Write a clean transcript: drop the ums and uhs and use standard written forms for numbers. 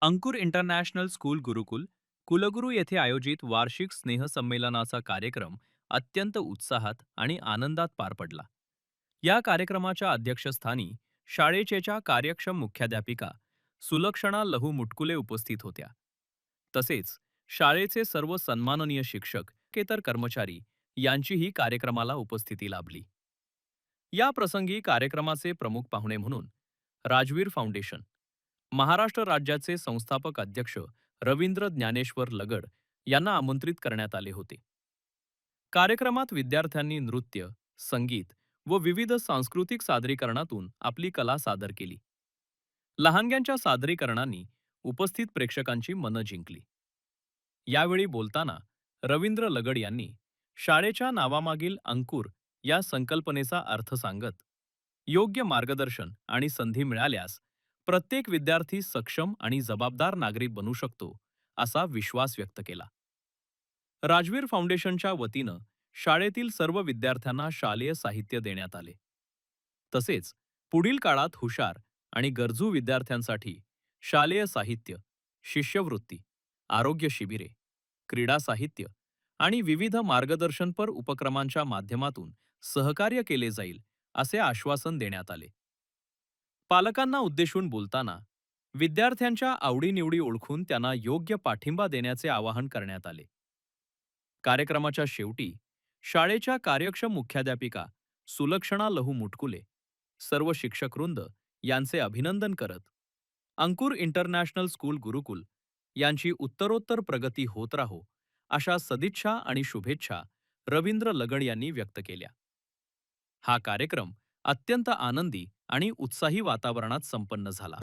अंकुर international school गुरुकुल कुलगुरू येथे आयोजित वार्षिक स्नेहसंमेलनाचा कार्यक्रम अत्यंत उत्साहात आणि आनंदात पार पडला. या कार्यक्रमाच्या अध्यक्षस्थानी शाळेच्या कार्यक्षम मुख्याध्यापिका सुलक्षणा लहू मुटकुले उपस्थित होत्या. तसेच शाळेचे सर्व सन्माननीय शिक्षक केतर कर्मचारी यांचीही कार्यक्रमाला उपस्थिती लाभली. या प्रसंगी कार्यक्रमाचे प्रमुख पाहुणे म्हणून राजवीर फाउंडेशन, महाराष्ट्र राज्याचे संस्थापक अध्यक्ष रवींद्र ज्ञानेश्वर लगड यांना आमंत्रित करण्यात आले होते. कार्यक्रमात विद्यार्थ्यांनी नृत्य, संगीत व विविध सांस्कृतिक सादरीकरणातून आपली कला सादर केली. लहानग्यांच्या सादरीकरणांनी उपस्थित प्रेक्षकांची मनं जिंकली. यावेळी बोलताना रवींद्र लगड यांनी शाळेच्या नावामागील अंकुर या संकल्पनेचा अर्थ सांगत, योग्य मार्गदर्शन आणि संधी मिळाल्यास प्रत्येक विद्यार्थी सक्षम आणि जबाबदार नागरिक बनू शकतो, असा विश्वास व्यक्त केला. राजवीर फाउंडेशनच्या वतीनं शाळेतील सर्व विद्यार्थ्यांना शालेय साहित्य देण्यात आले. तसेच पुढील काळात हुशार आणि गरजू विद्यार्थ्यांसाठी शालेय साहित्य, शिष्यवृत्ती, आरोग्य शिबिरे, क्रीडा साहित्य आणि विविध मार्गदर्शनपर उपक्रमांच्या माध्यमातून सहकार्य केले जाईल, असे आश्वासन देण्यात आले. पालकांना उद्देशून बोलताना विद्यार्थ्यांच्या आवडीनिवडी ओळखून त्यांना योग्य पाठिंबा देण्याचे आवाहन करण्यात आले. कार्यक्रमाच्या शेवटी शाळेच्या कार्यक्षम मुख्याध्यापिका सुलक्षणा लहू मुटकुले, सर्व शिक्षकवृंद यांचे अभिनंदन करत, अंकुर इंटरनॅशनल स्कूल गुरुकुल यांची उत्तरोत्तर प्रगती होत राहो, अशा सदिच्छा आणि शुभेच्छा रवींद्र लगड यांनी व्यक्त केल्या. हा कार्यक्रम अत्यंत आनंदी आणि उत्साही वातावरणात संपन्न झाला.